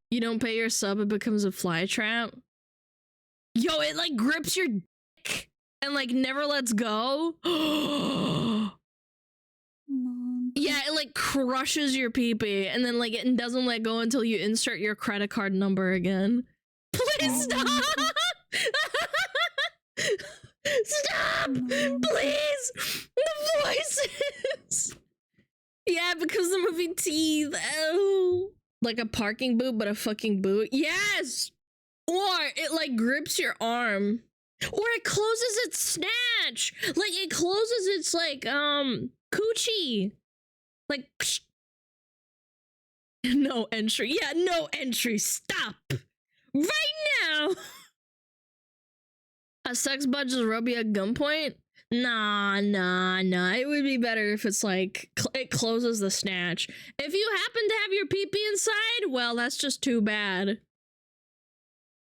You don't pay your sub, it becomes a fly trap. Yo, it like grips your dick and like never lets go. Yeah, it like crushes your pee-pee and then like it doesn't let go until you insert your credit card number again. Please stop! Stop! Please! The voices! Yeah, because the movie Teeth. Oh. Like a parking boot, but a fucking boot. Yes! Or it like grips your arm. Or it closes its snatch. Like it closes its like coochie. Like psh. No entry. Yeah, no entry. Stop. Right now. A sex budget rub you at gunpoint? Nah. It would be better if it's like it closes the snatch. If you happen to have your pee-pee inside, well, that's just too bad.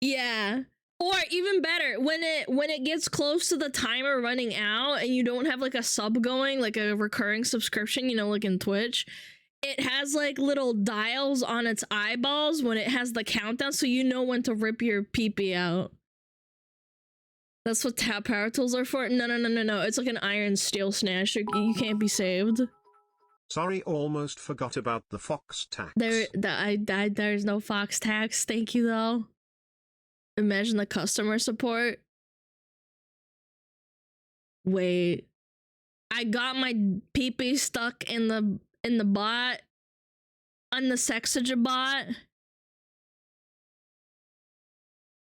Yeah. Or even better, when it gets close to the timer running out and you don't have like a sub going, like a recurring subscription, you know, like in Twitch, it has like little dials on its eyeballs when it has the countdown, so you know when to rip your pee-pee out. That's what tap power tools are for. No. It's like an iron steel snatch. You can't be saved. Sorry, almost forgot about the Fox tax. There's no Fox tax. Thank you though. Imagine the customer support. Wait. I got my pee-pee stuck in the bot. On the Sexagen bot.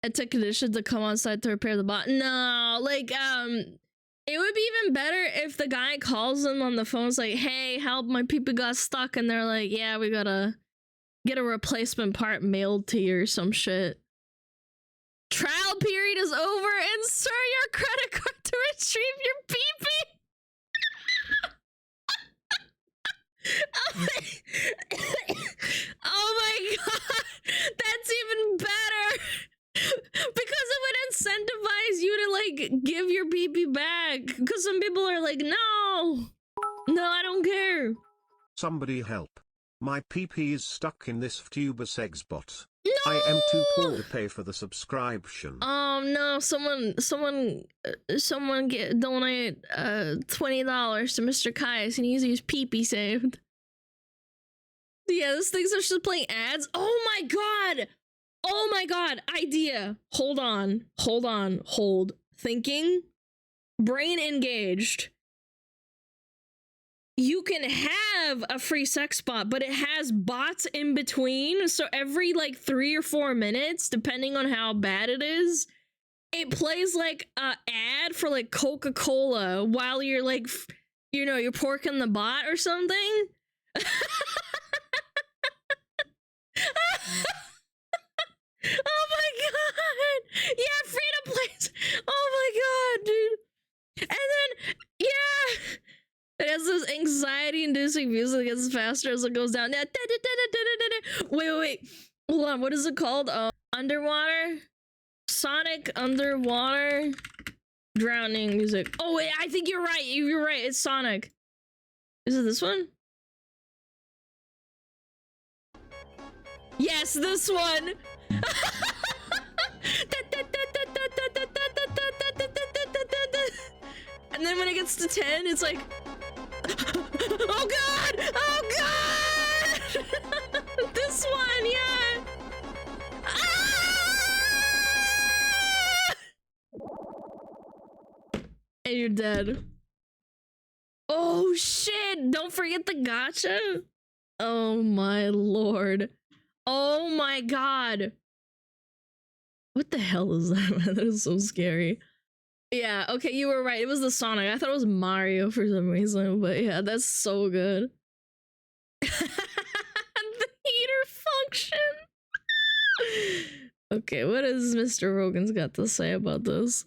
A technician to come on site to repair the bot. No, like, it would be even better if the guy calls them on the phone, it's like, hey, help, my pee-pee got stuck, and they're like, yeah, we gotta get a replacement part mailed to you or some shit. Trial period is over. Insert your credit card to retrieve your pee-pee. Oh my god, that's even better. Because it would incentivize you to like give your pee-pee back. Because some people are like, no, I don't care. Somebody help. My pee-pee is stuck in this VTuber sex bot. No! I am too poor to pay for the subscription. No, someone donate $20 to Mr. Kaius. He needs to use pee-pee saved. Yeah, those things are just playing ads. Oh my god, idea. Hold. Thinking. Brain engaged. You can have a free sex bot, but it has bots in between. So every like 3 or 4 minutes, depending on how bad it is, it plays like a ad for like Coca-Cola while you're like, you know, you're porking the bot or something. Oh my god! Yeah, freedom plays. Oh my god, dude. And then, yeah. It has this anxiety-inducing music that gets faster as it goes down. Wait. Hold on, what is it called? Underwater? Sonic underwater drowning music. Oh wait, I think you're right. You're right. It's Sonic. Is it this one? Yes, this one. And then when it gets to 10, it's like, oh god! Oh god! This one, yeah! Ah! And you're dead. Oh shit! Don't forget the gacha! Oh my lord. Oh my god. What the hell is that? That is so scary. Yeah, okay, you were right. It was the Sonic. I thought it was Mario for some reason, but yeah, that's so good. The heater function. Okay, what has Mr. Rogan's got to say about this?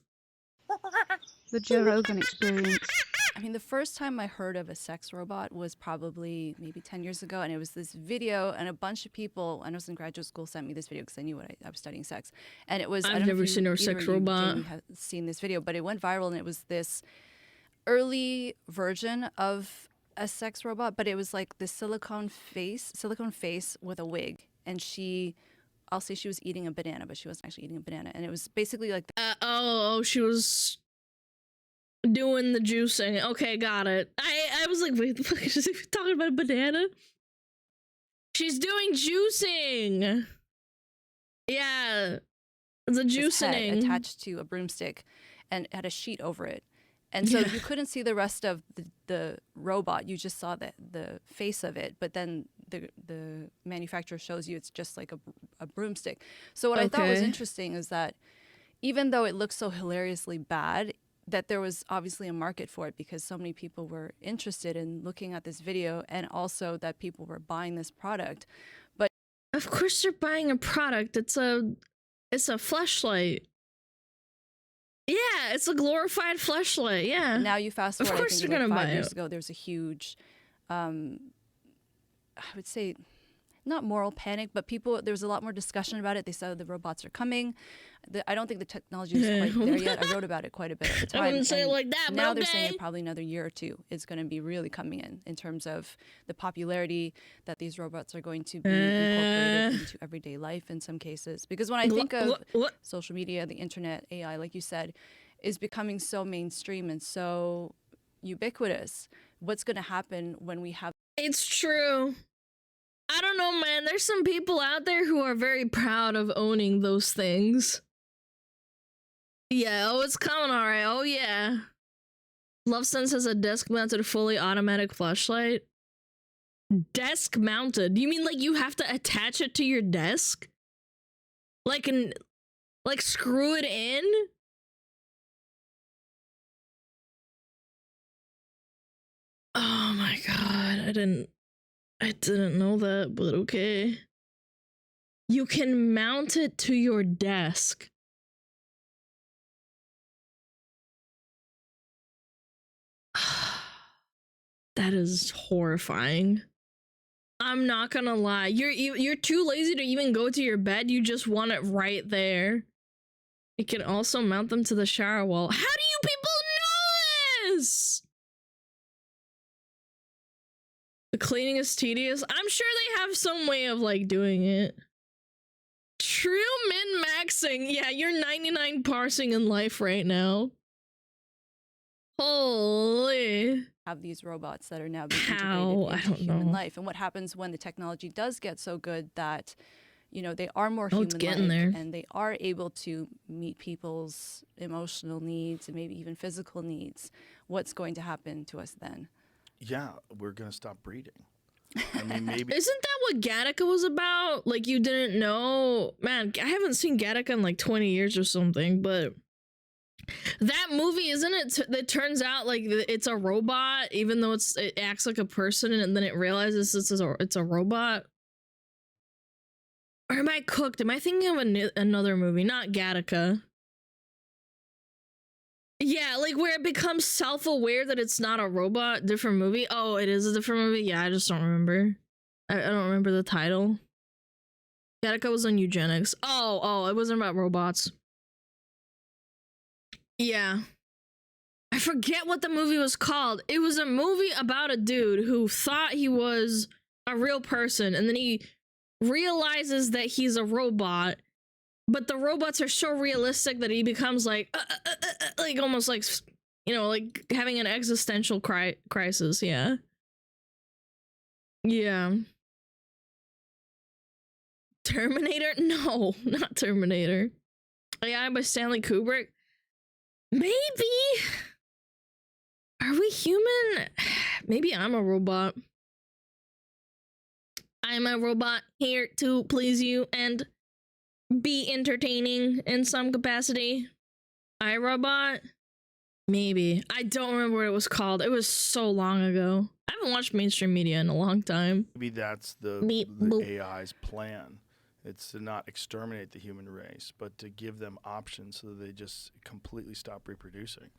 The Joe Rogan experience. I mean, the first time I heard of a sex robot was probably maybe 10 years ago, and it was this video, and a bunch of people, when I was in graduate school, sent me this video because I knew I was studying sex. And it was, I've never seen a sex robot. Have seen this video, but it went viral, and it was this early version of a sex robot, but it was like the silicone face with a wig, and I'll say she was eating a banana, but she wasn't actually eating a banana, and it was basically like she was doing the juicing. Okay, got it. I was like, wait, the fuck is she talking about a banana? She's doing juicing. Yeah, the juicing attached to a broomstick, and had a sheet over it. And so you couldn't see the rest of the robot. You just saw the face of it. But then the manufacturer shows you it's just like a broomstick. So what I thought was interesting is that even though it looks so hilariously bad, that there was obviously a market for it because so many people were interested in looking at this video, and also that people were buying this product. But of course they're buying a product. It's a fleshlight. Yeah, it's a glorified fleshlight. Yeah. Now you fast forward. Of course, I think they're like gonna 5 buy years it. ago, there was a huge, I would say, not moral panic, but there was a lot more discussion about it. They said the robots are coming. I don't think the technology is quite there yet. I wrote about it quite a bit at the time. I wouldn't say it like that, but now they're saying that probably another year or two is going to be really coming in terms of the popularity that these robots are going to be incorporated into everyday life in some cases. Because when I think of social media, the internet, AI, like you said, is becoming so mainstream and so ubiquitous, what's going to happen when we have... It's true. I don't know, man. There's some people out there who are very proud of owning those things. Yeah, oh, it's coming, all right. Oh, yeah. LoveSense has a desk-mounted, fully automatic flashlight. Desk-mounted? You mean like you have to attach it to your desk? Like screw it in? Oh my god, I didn't know that, but okay. You can mount it to your desk. That is horrifying. I'm not gonna lie. You're too lazy to even go to your bed. You just want it right there. You can also mount them to the shower wall. How do you people know this? The cleaning is tedious. I'm sure they have some way of like doing it. True min-maxing. Yeah, you're 99 parsing in life right now. Holy. Have these robots that are now being How? integrated into human life. And what happens when the technology does get so good that, you know, they are more human-like and they are able to meet people's emotional needs and maybe even physical needs. What's going to happen to us then? Yeah, we're going to stop breeding. I mean, maybe... Isn't that what Gattaca was about? Like, you didn't know? Man, I haven't seen Gattaca in like 20 years or something, but that movie, isn't it? It turns out like it's a robot, even though it acts like a person, and then it realizes it's a robot. Or am I cooked? Am I thinking of another movie? Not Gattaca. Yeah, like where it becomes self-aware that it's not a robot. Different movie. Oh, it is a different movie. Yeah, I just don't remember. I don't remember the title. Gattaca was on eugenics. Oh, it wasn't about robots. Yeah. I forget what the movie was called. It was a movie about a dude who thought he was a real person, and then he realizes that he's a robot, but the robots are so realistic that he becomes like almost like, you know, like having an existential crisis. Yeah. Terminator? No, not Terminator. AI by Stanley Kubrick? Maybe. Are we human? Maybe I'm a robot. I'm a robot here to please you and be entertaining in some capacity. iRobot? Maybe. I don't remember what it was called. It was so long ago. I haven't watched mainstream media in a long time. Maybe that's the AI's plan. It's to not exterminate the human race, but to give them options so that they just completely stop reproducing.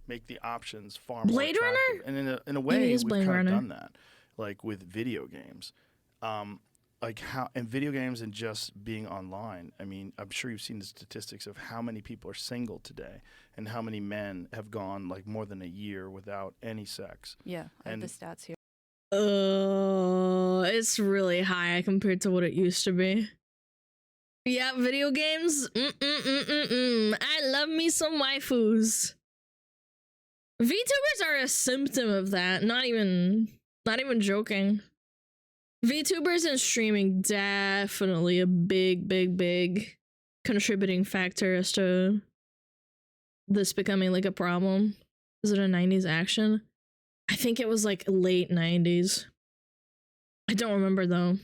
Make the options far more Blade attractive. Runner? And in a way, we've kind of done that, like with video games. like how and video games and just being online. I mean, I'm sure you've seen the statistics of how many people are single today and how many men have gone like more than a year without any sex. Yeah, I have the stats here. It's really high compared to what it used to be. Yeah, video games. I love me some waifus. VTubers are a symptom of that. Not even joking. VTubers and streaming definitely a big contributing factor as to this becoming like a problem. Is it a 90s action? I think it was like late 90s. I don't remember though.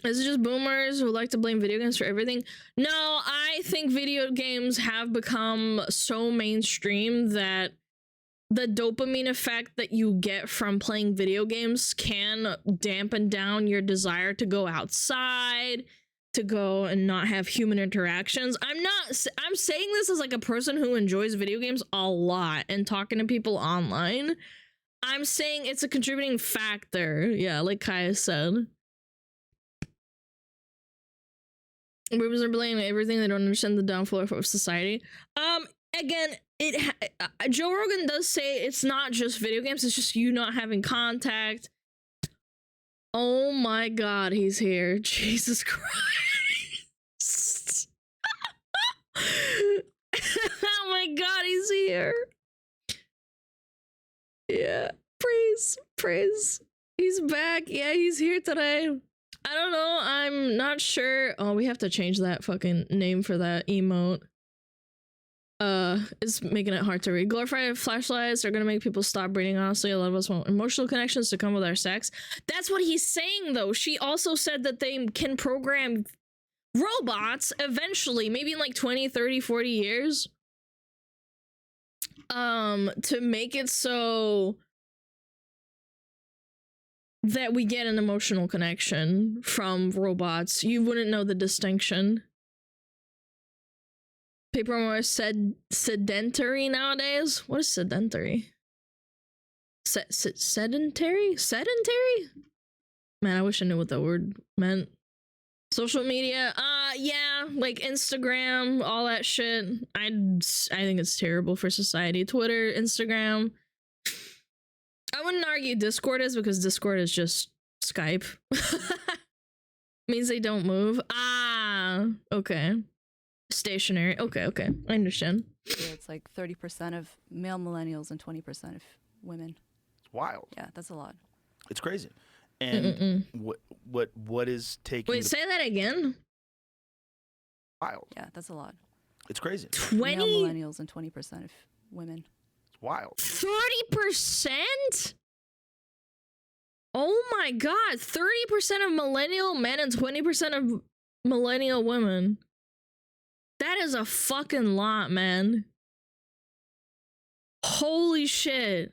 Is it just boomers who like to blame video games for everything? No, I think video games have become so mainstream that the dopamine effect that you get from playing video games can dampen down your desire to go outside, to go and not have human interactions. I'm saying this as like a person who enjoys video games a lot and talking to people online. I'm saying it's a contributing factor. Yeah, like Kaya said. Boomers are blaming everything. They don't understand the downfall of society. Again, Joe Rogan does say it's not just video games. It's just you not having contact. Oh my God, he's here. Jesus Christ. Oh my God, he's here. Yeah, praise. He's back. Yeah, he's here today. I don't know. I'm not sure. Oh, we have to change that fucking name for that emote. It's making it hard to read. Glorified flashlights are gonna make people stop breathing. Honestly, a lot of us want emotional connections to come with our sex. That's what he's saying, though. She also said that they can program robots eventually, maybe in like 20, 30, 40 years. To make it so that we get an emotional connection from robots. You wouldn't know the distinction. People are more sedentary nowadays. What is sedentary? Sedentary? Sedentary? Man, I wish I knew what that word meant. Social media, yeah, like Instagram, all that shit. I think it's terrible for society. Twitter, Instagram. I wouldn't argue Discord is, because Discord is just Skype. Means they don't move. Ah, okay. Stationary. Okay. I understand. Yeah, it's like 30% of male millennials and 20% of women. It's wild. Yeah, that's a lot. It's crazy. And what is taking? Wait, say that again. Wild. Yeah, that's a lot. It's crazy. 20 male millennials and 20% of women. It's wild. 30%? Oh my God! 30% of millennial men and 20% of millennial women. That is a fucking lot, man. Holy shit.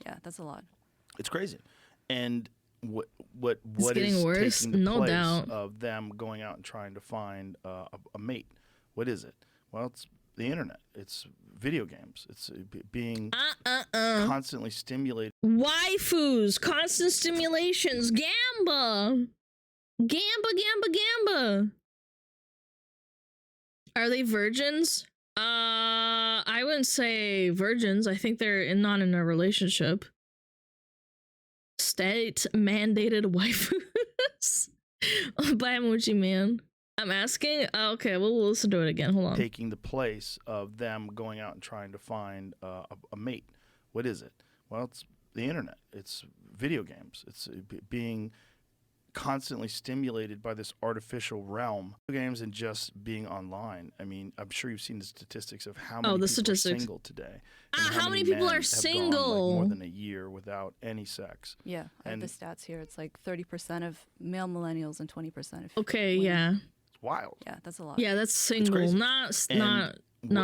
Yeah, that's a lot. It's crazy. And what getting is worse? taking the No place doubt. of them going out and trying to find a mate? What is it? Well, it's the internet. It's video games. It's being constantly stimulated. Waifus, constant stimulations, gamba. Gamba. Are they virgins? I wouldn't say virgins. I think they're not in a relationship. State mandated waifus. By Emoji Man. I'm asking. Oh, okay, we'll listen to it again. Hold on. Taking the place of them going out and trying to find a mate. What is it? Well, it's the internet. It's video games. It's being constantly stimulated by this artificial realm. Games and just being online. I mean, I'm sure you've seen the statistics of how many people are single today. And how many people men are have single? Gone, like, more than a year without any sex. Yeah, I have the stats here. It's like 30% of male millennials and 20% of Okay, women. yeah. It's wild. Yeah, that's a lot. Yeah, that's single, crazy. not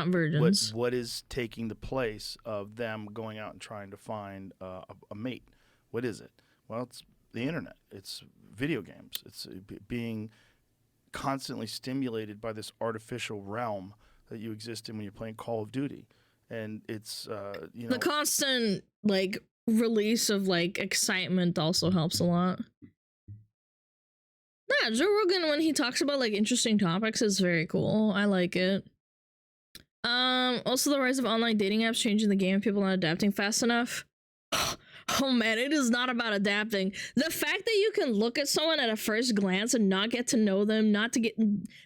virgins. What is taking the place of them going out and trying to find a mate? What is it? Well, it's the internet. It's video games. It's being constantly stimulated by this artificial realm that you exist in when you're playing Call of Duty. And it's, the constant, like, release of like excitement also helps a lot. Nah, Joe Rogan, when he talks about like interesting topics, is very cool. I like it. Also the rise of online dating apps changing the game, people not adapting fast enough. Oh man, it is not about adapting. The fact that you can look at someone at a first glance and not get to know them, not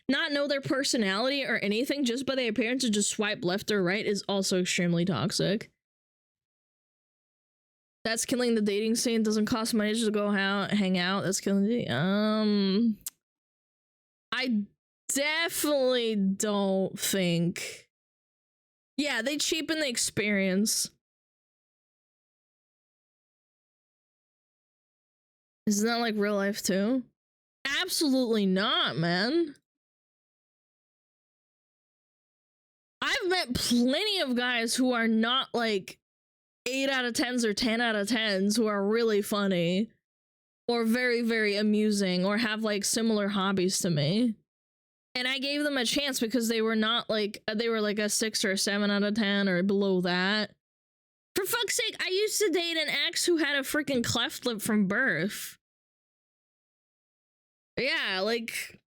know their personality or anything just by their appearance and just swipe left or right is also extremely toxic. That's killing the dating scene. Doesn't cost money just to go hang out. That's killing the I definitely don't think. Yeah, they cheapen the experience. Isn't that like real life too? Absolutely not, man. I've met plenty of guys who are not like 8 out of 10s or 10 out of 10s who are really funny or very, very amusing or have like similar hobbies to me. And I gave them a chance because they were not like, they were like a 6 or a 7 out of 10 or below that. For fuck's sake, I used to date an ex who had a freaking cleft lip from birth. Yeah, like,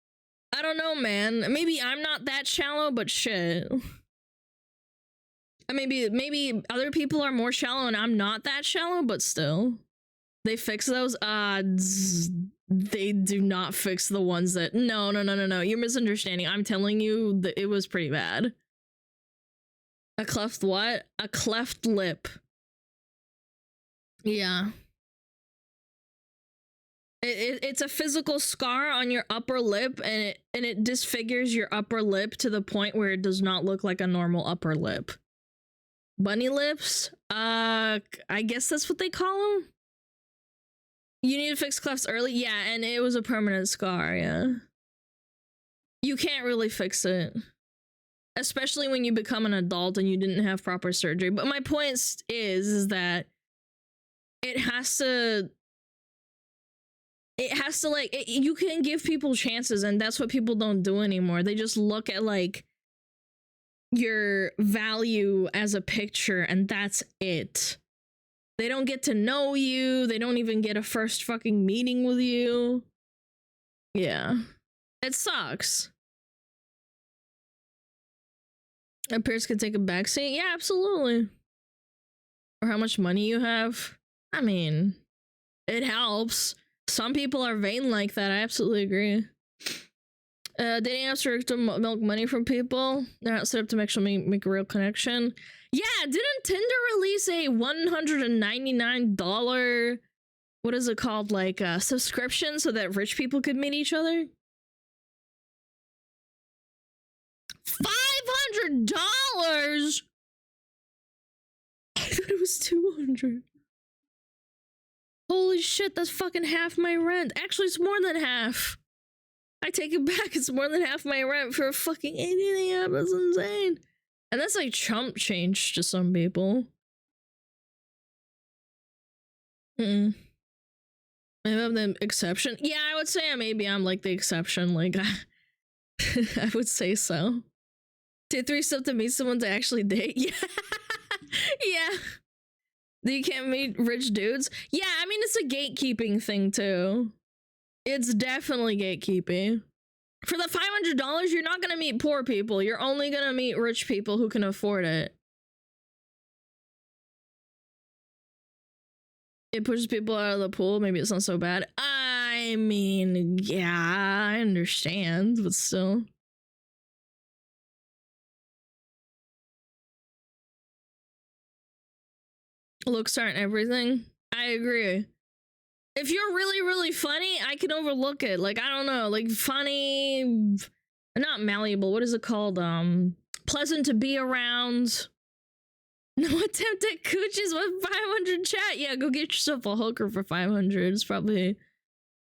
I don't know, man. Maybe I'm not that shallow, but shit. Maybe other people are more shallow and I'm not that shallow, but still. They fix those odds. They do not fix the ones that... No. You're misunderstanding. I'm telling you that it was pretty bad. A cleft what? A cleft lip. Yeah. It's a physical scar on your upper lip, and it disfigures your upper lip to the point where it does not look like a normal upper lip. Bunny lips? I guess that's what they call them. You need to fix clefts early? Yeah, and it was a permanent scar, yeah. You can't really fix it. Especially when you become an adult and you didn't have proper surgery. But my point is that it has to like, you can give people chances, and that's what people don't do anymore. They just look at like your value as a picture and that's it. They don't get to know you. They don't even get a first fucking meeting with you. Yeah. It sucks. Appearance can take a backseat? Yeah, absolutely. Or how much money you have? I mean, it helps. Some people are vain like that. I absolutely agree. Dating apps are to milk money from people. They're not set up to actually make a real connection. Yeah, didn't Tinder release a $199, what is it called, like subscription so that rich people could meet each other? $500? I thought it was $200. Holy shit, that's fucking half my rent. Actually, it's more than half. I take it back, it's more than half my rent for a fucking dating app. That's insane. And that's like chump change to some people. Maybe I'm the exception. Yeah, I would say maybe I'm like the exception. Like, I would say so. Take 3 steps to meet someone to actually date. Yeah. Yeah. You can't meet rich dudes. Yeah, I mean, it's a gatekeeping thing too. It's definitely gatekeeping. For the $500, you're not gonna meet poor people. You're only gonna meet rich people who can afford it. It pushes people out of the pool. Maybe it's not so bad. I mean, yeah, I understand, but still. Looks aren't everything. I agree. If you're really, really funny, I can overlook it. Like, I don't know, like funny, not malleable. What is it called? Pleasant to be around. No attempt at cooches with 500 chat. Yeah, go get yourself a hooker for 500. It's probably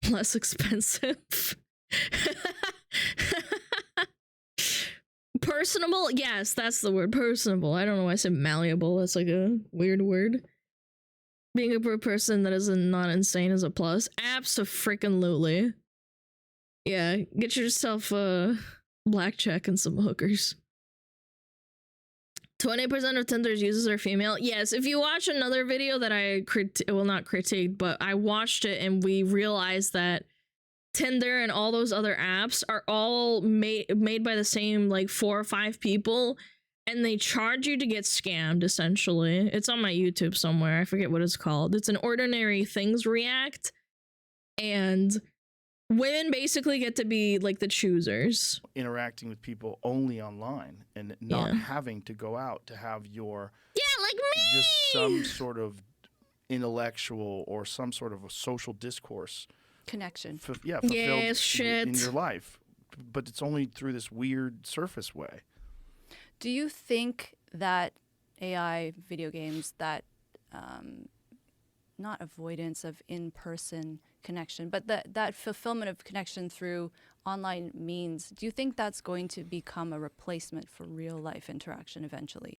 less expensive. Personable? Yes, that's the word. Personable. I don't know why I said malleable. That's like a weird word. Being a person that is not insane is a plus. Abso-freaking-lutely. Yeah, get yourself a blackjack and some hookers. 20% of Tinder's users are female. Yes, if you watch another video that I not critiqued, but I watched it and we realized that Tinder and all those other apps are all made by the same like 4 or 5 people, and they charge you to get scammed, essentially. It's on my YouTube somewhere. I forget what it's called. It's an Ordinary Things React, and women basically get to be like the choosers. Interacting with people only online and not having to go out to have your like me, just some sort of intellectual or some sort of a social discourse connection. Fulfilled shit. in your life, but it's only through this weird surface way. Do you think that AI video games, that not avoidance of in-person connection, but that fulfillment of connection through online means, do you think that's going to become a replacement for real life interaction eventually?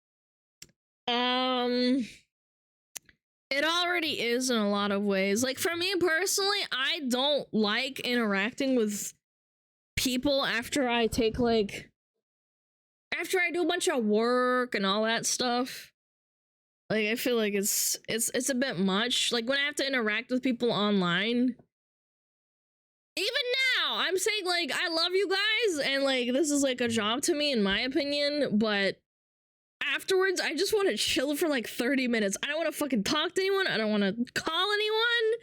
It already is in a lot of ways. Like, for me personally, I don't like interacting with people after I do a bunch of work and all that stuff. Like, I feel like it's a bit much. Like, when I have to interact with people online, even now, I'm saying, like, I love you guys, and, like, this is, like, a job to me, in my opinion, but afterwards, I just want to chill for, like, 30 minutes. I don't want to fucking talk to anyone. I don't want to call anyone.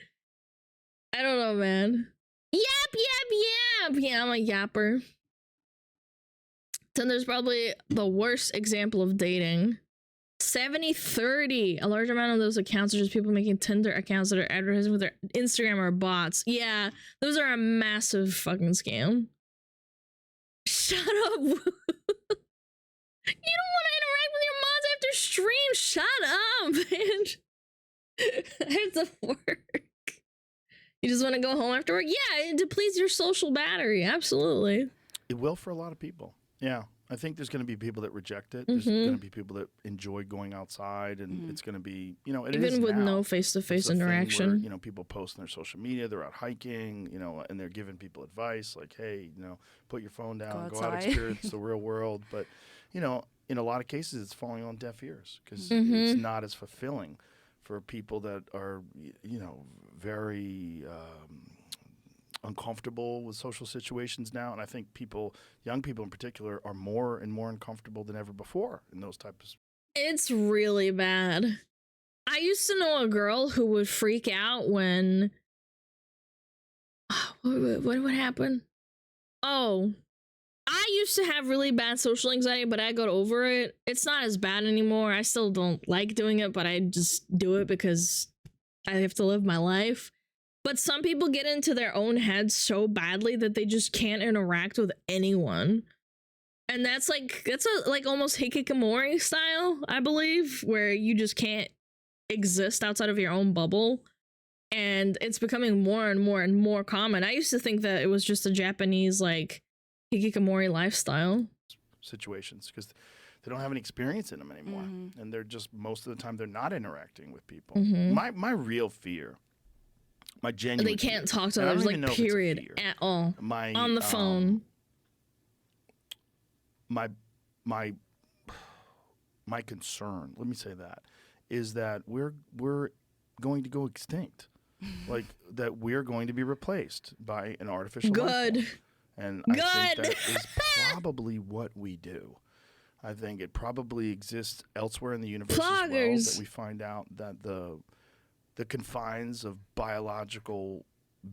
I don't know, man. Yap. Yeah, I'm a yapper. Tinder's probably the worst example of dating. 70-30. A large amount of those accounts are just people making Tinder accounts that are advertising with their Instagram or bots. Yeah, those are a massive fucking scam. Shut up. You don't want to interact with your mods after stream. Shut up, man. I have to work. You just want to go home after work? Yeah, it depletes your social battery. Absolutely. It will for a lot of people. Yeah. I think there's going to be people that reject it. There's going to be people that enjoy going outside, and it's going to be, you know, even with no face-to-face interaction. Where, people post on their social media, they're out hiking, and they're giving people advice like, hey, put your phone down, go out, experience the real world. But, in a lot of cases, it's falling on deaf ears because it's not as fulfilling for people that are, very uncomfortable with social situations now. And I think young people in particular, are more and more uncomfortable than ever before in those types. It's really bad. I used to know a girl who would freak out when what happened? Oh, I used to have really bad social anxiety, but I got over it. It's not as bad anymore. I still don't like doing it, but I just do it because I have to live my life. But some people get into their own heads so badly that they just can't interact with anyone. And that's almost hikikomori style, I believe, where you just can't exist outside of your own bubble. And it's becoming more and more and more common. I used to think that it was just a Japanese, hikikomori lifestyle. Situations, because they don't have any experience in them anymore. And they're just, most of the time, they're not interacting with people. My real fear, my genuine they can't talk to others, period, at all. On the phone. My concern, let me say that, is that we're going to go extinct. That we're going to be replaced by an artificial life form. And I think that is probably what we do. I think it probably exists elsewhere in the universe as well, that we find out that the confines of biological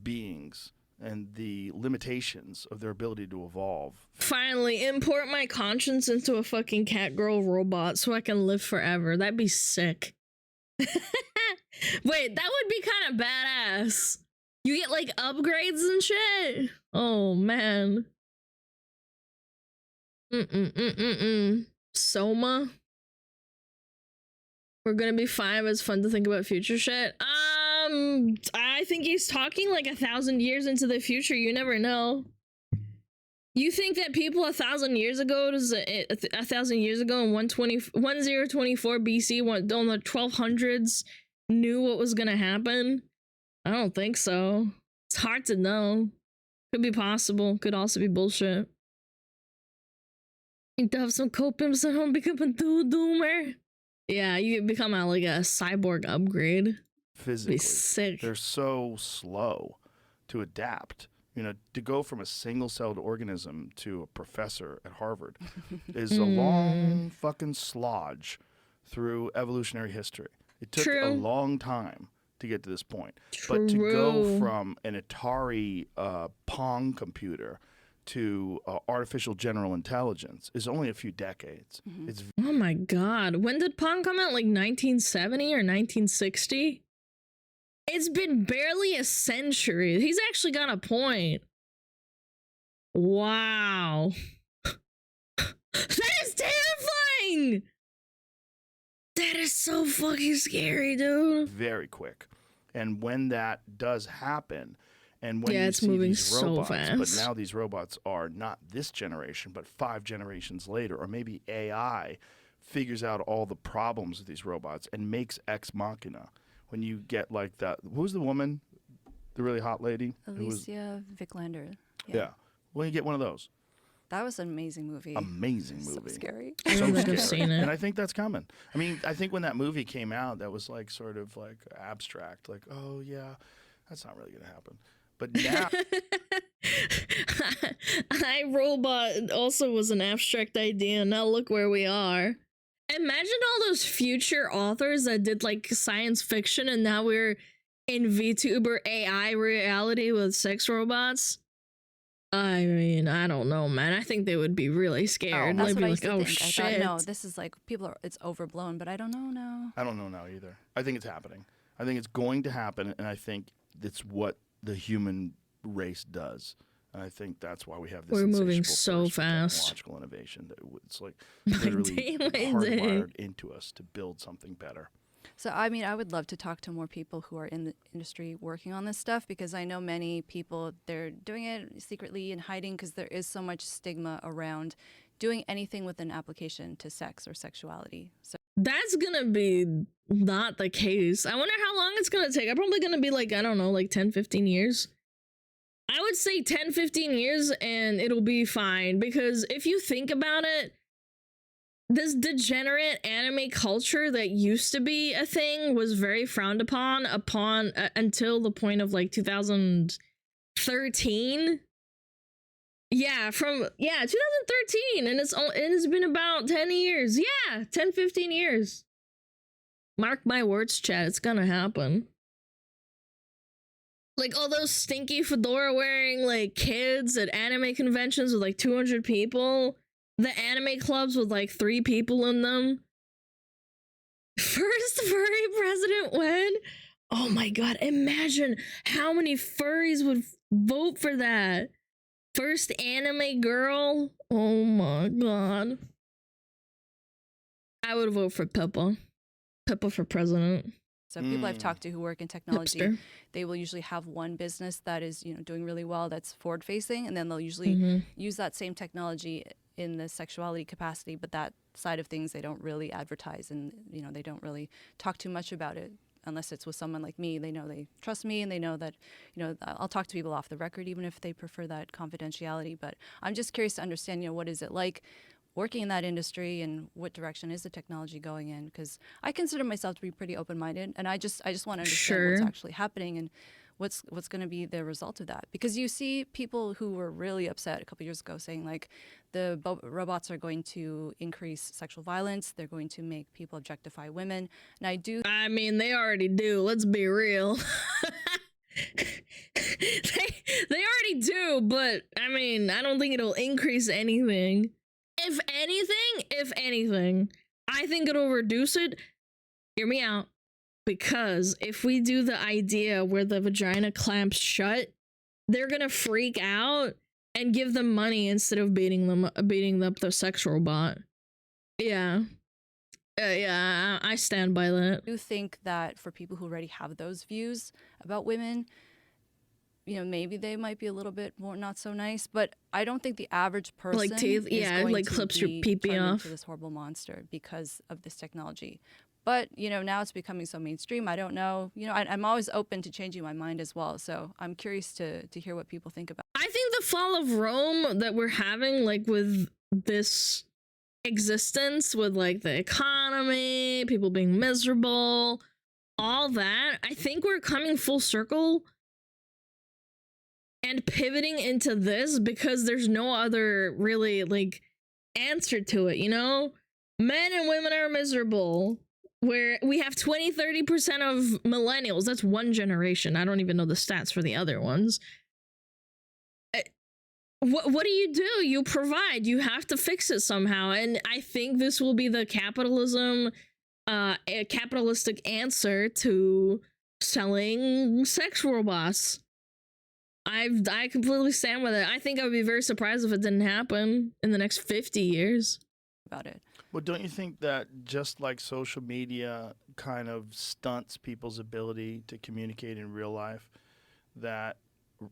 beings and the limitations of their ability to evolve. Finally, import my conscience into a fucking cat girl robot so I can live forever. That'd be sick. Wait, that would be kind of badass. You get upgrades and shit. Oh man. Soma. We're gonna be fine, but it's fun to think about future shit. I think he's talking 1,000 years into the future. You never know. You think that people 1,000 years ago, 1,000 years ago in 1024 BC, on the 1200s, knew what was gonna happen? I don't think so. It's hard to know. Could be possible. Could also be bullshit. You have some copiums at home, become a doomer. Yeah, you become like a cyborg upgrade. Physically, Be sick. they're so slow to adapt. You know, to go from a single-celled organism to a professor at Harvard is a long fucking slodge through evolutionary history. It took a long time to get to this point. But to go from an Atari Pong computer to artificial general intelligence is only a few decades. It's Oh my god. When did Pong come out? Like 1970 or 1960? It's been barely a century. He's actually got a point. Wow. That is terrifying! That is so fucking scary, dude. very quick. And when that does happen, and when you it's see moving these so robots, but fast. now these robots are not this generation, but 5 generations later, or maybe AI figures out all the problems of these robots and makes Ex Machina. When you get like that, who's the woman, the really hot lady? Alicia Vikander. Yeah. Well, you get one of those. That was an amazing movie. Amazing movie. So scary. I So don't think scary. I've seen it. And I think that's coming. I mean, I think when that movie came out, that was like sort of like abstract, like, oh yeah, that's not really going to happen. But now, iRobot also was an abstract idea. Now look where we are. Imagine all those future authors that did like science fiction and now we're in VTuber AI reality with sex robots. I mean, I don't know, man. I think they would be really scared. That's They'd what be I like, used to oh think. shit. I thought, no, this is like, it's overblown, but I don't know now. I don't know now either. I think it's happening. I think it's going to happen, and I think it's what the human race does. And I think that's why we have this We're moving insatiable so thirst for fast. technological innovation. That it's like literally hardwired into us to build something better. So, I mean, I would love to talk to more people who are in the industry working on this stuff, because I know many people, they're doing it secretly and hiding because there is so much stigma around doing anything with an application to sex or sexuality. So That's gonna be not the case. I wonder how long it's gonna take. I'm probably gonna be like, I don't know, like 10, 15 years. I would say 10, 15 years and it'll be fine, because if you think about it, this degenerate anime culture that used to be a thing was very frowned upon until the point of like 2013. Yeah, 2013, and it's been about 10 years. Yeah, 10, 15 years. Mark my words, chat, it's gonna happen. Like all those stinky fedora wearing like kids at anime conventions with like 200 people. The anime clubs with like 3 people in them. First furry president when? Oh my god, imagine how many furries would vote for that. First anime girl? Oh my god. I would vote for Peppa. Peppa for president. So people I've talked to who work in technology, Hipster. they will usually have one business that is, doing really well, that's forward facing, and then they'll usually use that same technology in the sexuality capacity, but that side of things they don't really advertise, and they don't really talk too much about it unless it's with someone like me. They know they trust me, and they know that I'll talk to people off the record even if they prefer that confidentiality. But I'm just curious to understand, what is it like working in that industry, and what direction is the technology going in? Because I consider myself to be pretty open-minded, and I just want to understand what's actually happening and what's going to be the result of that. Because you see people who were really upset a couple years ago saying like the robots are going to increase sexual violence, they're going to make people objectify women, and I mean, they already do, let's be real. they already do, but I mean, I don't think it'll increase anything. If anything, I think it'll reduce it. Hear me out. Because if we do the idea where the vagina clamps shut, they're gonna freak out and give them money instead of beating up the sex robot. Yeah. Yeah, I stand by that. I do think that for people who already have those views about women, maybe they might be a little bit more not so nice, but I don't think the average person like teeth, is going like to clips be your pee-pee turned off into this horrible monster because of this technology. But, now it's becoming so mainstream. I don't know. I'm always open to changing my mind as well. So I'm curious to hear what people think about. I think the fall of Rome that we're having, like with this existence with like the economy, people being miserable, all that, I think we're coming full circle and pivoting into this because there's no other really like answer to it, you know? Men and women are miserable. Where we have 20-30% of millennials. That's one generation. I don't even know the stats for the other ones. What do? You provide. You have to fix it somehow. And I think this will be the a capitalistic answer to selling sex robots. I completely stand with it. I think I would be very surprised if it didn't happen in the next 50 years. About it. Well, don't you think that just like social media kind of stunts people's ability to communicate in real life, that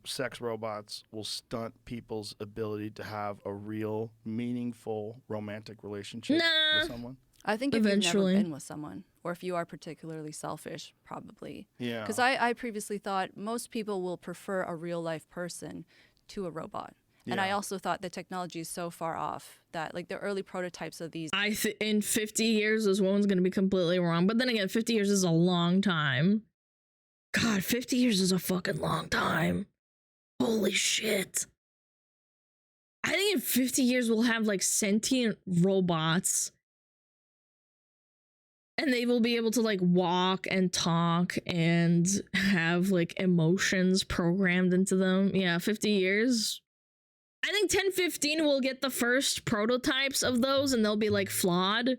sex robots will stunt people's ability to have a real, meaningful romantic relationship with someone? I think if you've never been with someone, or if you are particularly selfish, probably. Yeah. Because I previously thought most people will prefer a real-life person to a robot. And I also thought the technology is so far off that, like, the early prototypes of these... in 50 years, this woman's going to be completely wrong. But then again, 50 years is a long time. God, 50 years is a fucking long time. Holy shit. I think in 50 years, we'll have, like, sentient robots. And they will be able to, like, walk and talk and have, like, emotions programmed into them. Yeah, 50 years... I think 10-15 will get the first prototypes of those and they'll be like flawed.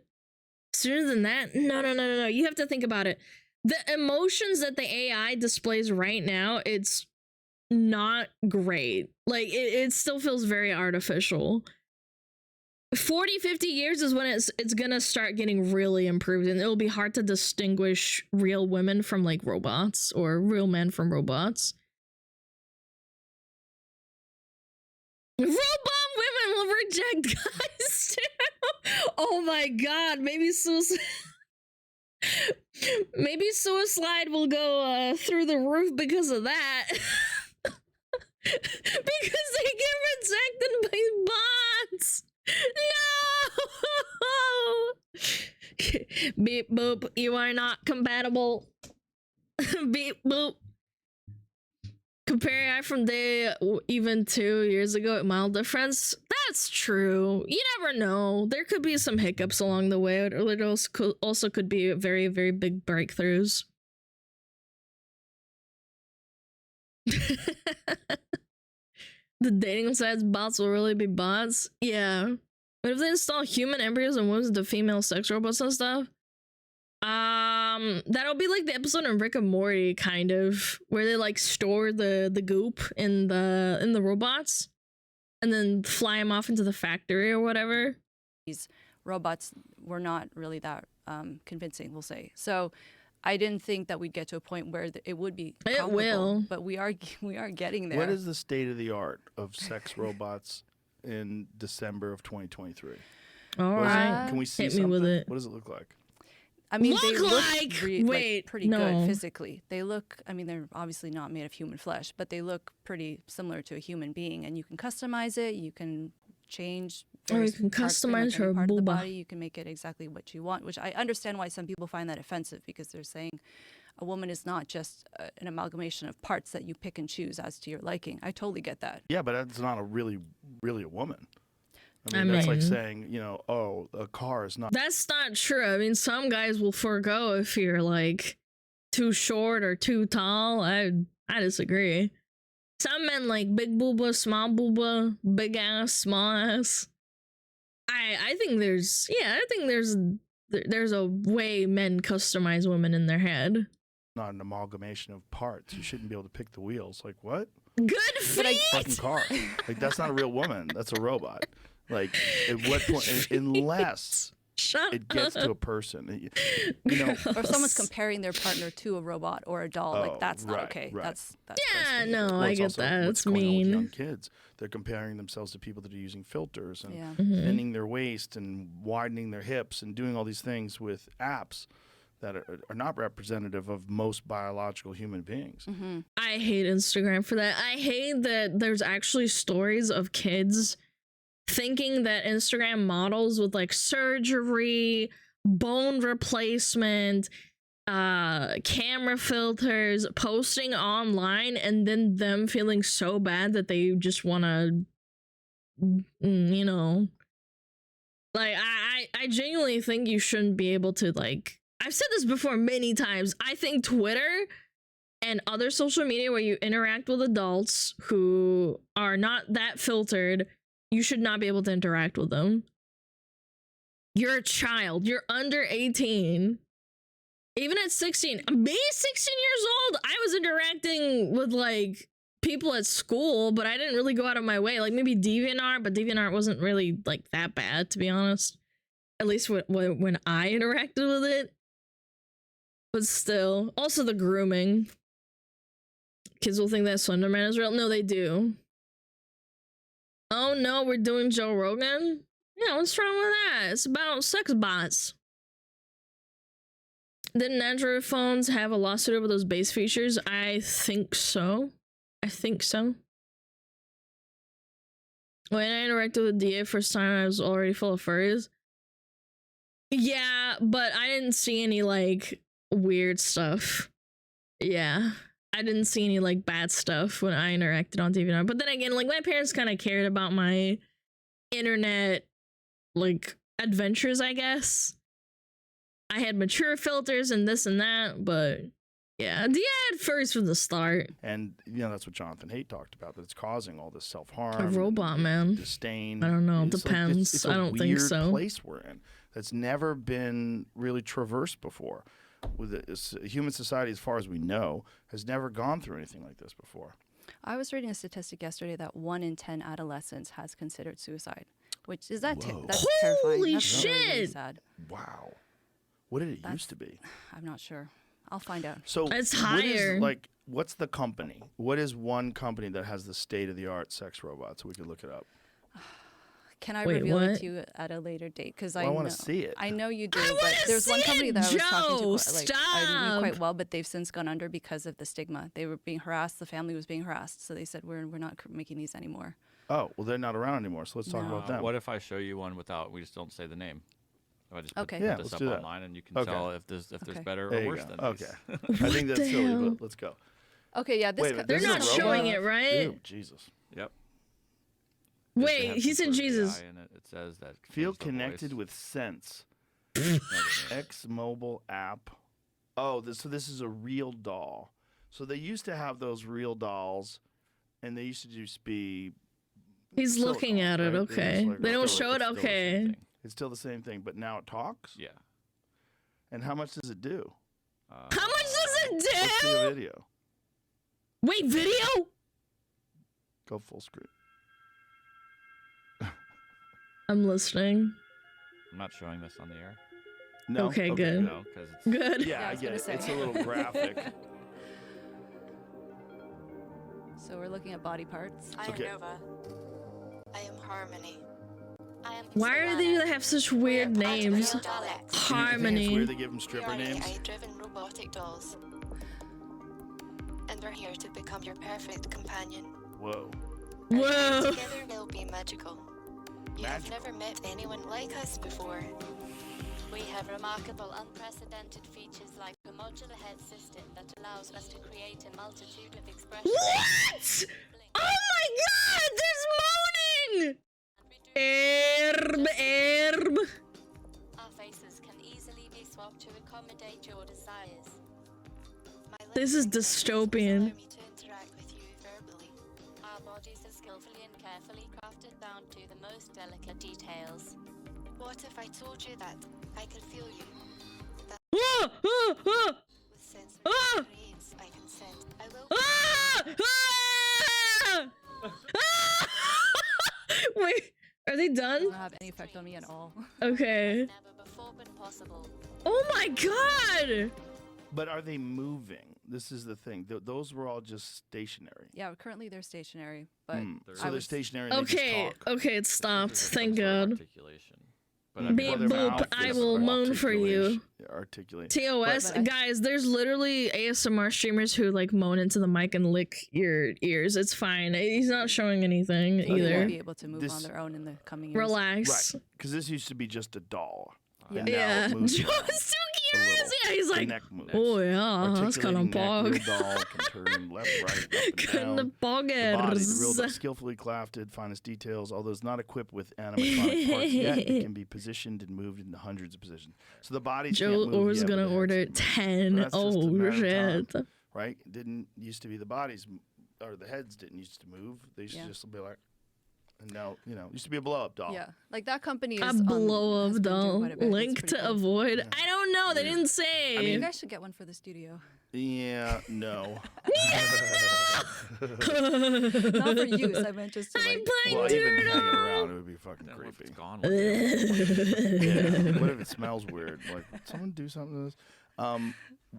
Sooner than that, no. You have to think about it. The emotions that the AI displays right now, it's not great. Like it still feels very artificial. 40-50 years is when it's gonna start getting really improved and it'll be hard to distinguish real women from like robots or real men from robots. Robot women will reject guys too. Oh my god, maybe suicide will go through the roof because of that. Because they get rejected by bots. No. Beep boop, you are not compatible. Beep boop. Compare iPhone Day even 2 years ago at mild difference. That's true. You never know. There could be some hiccups along the way. Or it also could be very, very big breakthroughs. The dating sites bots will really be bots? Yeah. But if they install human embryos and wombs into female sex robots and stuff, that'll be like the episode in Rick and Morty, kind of, where they like store the goop in the robots and then fly them off into the factory or whatever. These robots were not really that convincing, we'll say. So I didn't think that we'd get to a point where it would be comparable, it will, but we are getting there. What is the state of the art of sex robots in December of 2023? All right, can we see hit something? Me with it. What does it look like? I mean, look they look like pretty good physically. They look, I mean, they're obviously not made of human flesh, but they look pretty similar to a human being. And you can customize it. You can change. Or you can customize her part of the booba. body. You can make it exactly what you want, which I understand why some people find that offensive because they're saying a woman is not just an amalgamation of parts that you pick and choose as to your liking. I totally get that. Yeah, but that's not really a woman. I mean, that's like saying, you know, oh, a car is not. That's not true. I mean, some guys will forego if you're like too short or too tall. I disagree. Some men like big booba, small booba, big ass, small ass. I think there's a way men customize women in their head. Not an amalgamation of parts. You shouldn't be able to pick the wheels. Like what? Good feet. Fucking car. Like that's not a real woman. That's a robot. Like at what point? Unless it gets to a person, you know, or if someone's comparing their partner to a robot or a doll, like that's not okay. Right. That's yeah, crazy. no, well, I get that. What's It's going on with mean. young kids? They're comparing themselves to people that are using filters and Mm-hmm. thinning their waist and widening their hips and doing all these things with apps that are not representative of most biological human beings. Mm-hmm. I hate Instagram for that. I hate that there's actually stories of kids thinking that Instagram models with like surgery, bone replacement, camera filters, posting online, and then them feeling so bad that they just want to, you know, like I genuinely think you shouldn't be able to, like, I've said this before many times. I think Twitter and other social media where you interact with adults who are not that filtered, you should not be able to interact with them. You're a child. You're under 18. Even at 16, me 16 years old, I was interacting with like people at school, but I didn't really go out of my way. Like maybe DeviantArt, but DeviantArt wasn't really like that bad, to be honest. At least when I interacted with it. But still, also the grooming. Kids will think that Slenderman is real. No, they do. Oh no, we're doing Joe Rogan? Yeah, what's wrong with that? It's about sex bots. Didn't Android phones have a lawsuit over those base features? I think so. I think so. When I interacted with DA first time, I was already full of furries. Yeah, but I didn't see any, like, weird stuff. Yeah. I didn't see any, like, bad stuff when I interacted on DeviantArt. But then again, like, my parents kind of cared about my internet, like, adventures, I guess. I had mature filters and this and that, but yeah, DA had furries from the start. And, you know, that's what Jonathan Haidt talked about, that it's causing all this self-harm. A robot, man. Disdain. I don't know. It's Depends. Like, it's I don't think so. It's a weird place we're in that's never been really traversed before. Human society, as far as we know, has never gone through anything like this before. I was reading a statistic yesterday that 1 in 10 adolescents has considered suicide, which is that's terrifying. Holy that's shit! Really, really sad. Wow. What did it used to be? I'm not sure. I'll find out. So it's higher. What's the company? What is one company that has the state-of-the-art sex robot? So we can look it up. Can I reveal it to you at a later date? Because I want to see it. I know you do, but there's one company that I was talking to. I knew quite well, but they've since gone under because of the stigma. They were being harassed. The family was being harassed, so they said we're not making these anymore. Oh well, they're not around anymore. So let's talk about them. What if I show you one without? We just don't say the name. I just put this up do online, and you can tell if there's better or worse than these. Okay. I think that's silly, but let's go. Okay, yeah. They're not showing it, right? Ew, Jesus. Yep. Wait, he said Jesus. It says that feel connected with sense. X mobile app. Oh, so this is a real doll. So they used to have those real dolls, and they used to just be. He's looking at it. Okay. They don't show it. Okay. It's still the same thing, but now it talks? Yeah. And how much does it do? How much does it do? Let's see a video. Wait, video? Go full screen. I'm listening. I'm not showing this on the air. No. Okay, good. No, because it's good. Yeah, I get it. It's a little graphic. So we're looking at body parts. I am Nova. I am Harmony. Why do they have such weird names? Harmony. It's weird they give them stripper names. AI-driven robotic dolls. And we're here to become your perfect companion. Whoa. Whoa. Together we'll be magical. You have never met anyone like us before. We have remarkable, unprecedented features like a modular head system that allows us to create a multitude of expressions. What? Oh my god, there's moaning! Herb. Our faces can easily be swapped to accommodate your desires. This is dystopian. Allow me to interact with you verbally. Our bodies are skillfully and carefully crafted down to the most delicate details. What if I told you that I can feel you? That With sensory experience I can sense. I will. Wait, are they done? It doesn't have any effect on me at all. Okay. Never before been possible. Oh my god! But are they moving? This is the thing. Those were all just stationary. Yeah, currently they're stationary, but so they're stationary. And okay, they just talk. okay, it stopped. Thank God. Articulation. Beep boop, I will moan for you. articulate. TOS, But- guys, there's literally ASMR streamers who like moan into the mic and lick your ears. It's fine. He's not showing anything They either. won't be able to move This- on their own in the coming years. Relax. Right, because this used to be just a doll. Yeah. And now Yeah. it Joe's moves too around curious. a little. Yeah, he's The like, neck moves. oh yeah, that's kind of Articulating neck, bog. real doll can turn left, right, up and Kind down. of The body, the real boggers. doll, skillfully crafted, finest details. Although it's not equipped with animatronic parts yet, it can be positioned and moved into hundreds of positions. So the bodies Joe can't move was yet, but gonna the heads order can move. 10. But that's just a Oh matter of shit. time, right? It didn't used to be the bodies or the heads didn't used to move. They used to just be like, and now it used to be a blow up doll. Yeah, like that company is A on- blow has up been doing doll. quite a bit. It's Link pretty to cool. avoid. Yeah. I don't know. They Weird. didn't say. You guys should get one for the studio. Yeah, no. Not for use. I meant just to I'm like. playing Well, even Turtle. hanging around, it would be fucking Then what if creepy. it's gone? Yeah. What if it smells weird? Like, someone do something to this.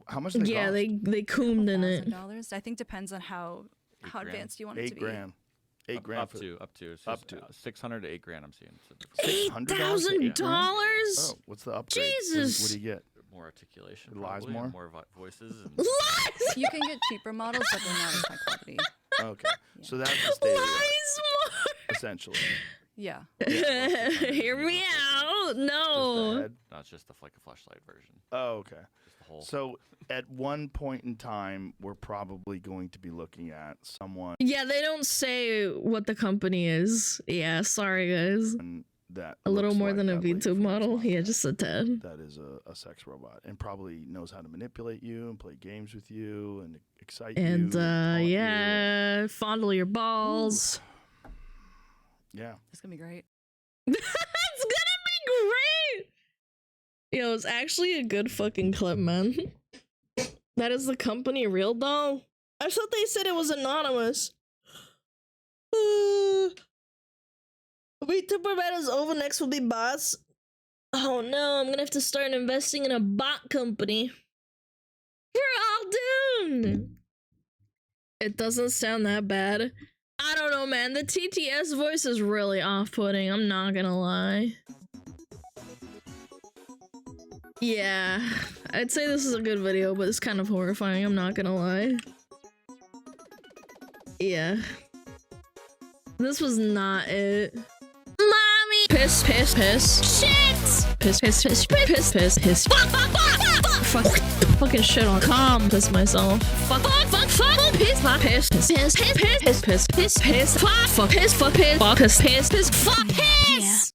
How much do they Yeah, cost? they coomed in it. $1,000. I think depends on how $8,000. advanced you want it to $8 be. grand. $8 grand Up for to. It's up just, to. 600 to 8 grand. I'm seeing. So $8,000. Oh, what's the upgrade? Jesus. What do you get? more articulation. It lies probably, more? and more voices. And Lies. You can get cheaper models, but they're not as high quality. Okay, so that's the state of the art, Lies essentially. Yeah. more. Hear me out. Just the No. head. no, it's just the like a flashlight version. Oh, okay. Just the whole. So at one point in time, we're probably going to be looking at someone Yeah, they don't say what the company is. Yeah, sorry guys. that A little looks more like than a that lady VTube from model. Response. Yeah, just a 10. That is a sex robot and probably knows how to manipulate you and play games with you and excite you. And taunt you. yeah, fondle your balls. Yeah. It's gonna be great. It's gonna be great. Yo, it's actually a good fucking clip, man. That is the company Real Doll. I thought they said it was anonymous. VTuber battles over. Next will be bots. Oh no, I'm gonna have to start investing in a bot company. We're all doomed. It doesn't sound that bad. I don't know, man. The TTS voice is really off-putting. I'm not gonna lie. Yeah, I'd say this is a good video, but it's kind of horrifying. I'm not gonna lie. Yeah. This was not it. Mommy! Piss, piss, piss. Shit! Piss, piss, piss, piss, piss, piss. Fuck, fuck, fuck, fuck, fuck. Fucking shit on calm. Piss myself. Fuck, fuck, fuck, fuck. Piss, fuck, piss, piss, piss, piss, piss, piss, piss, piss, piss, fuck, fuck, piss, fuck, piss, fuck, piss, piss, piss, fuck, piss.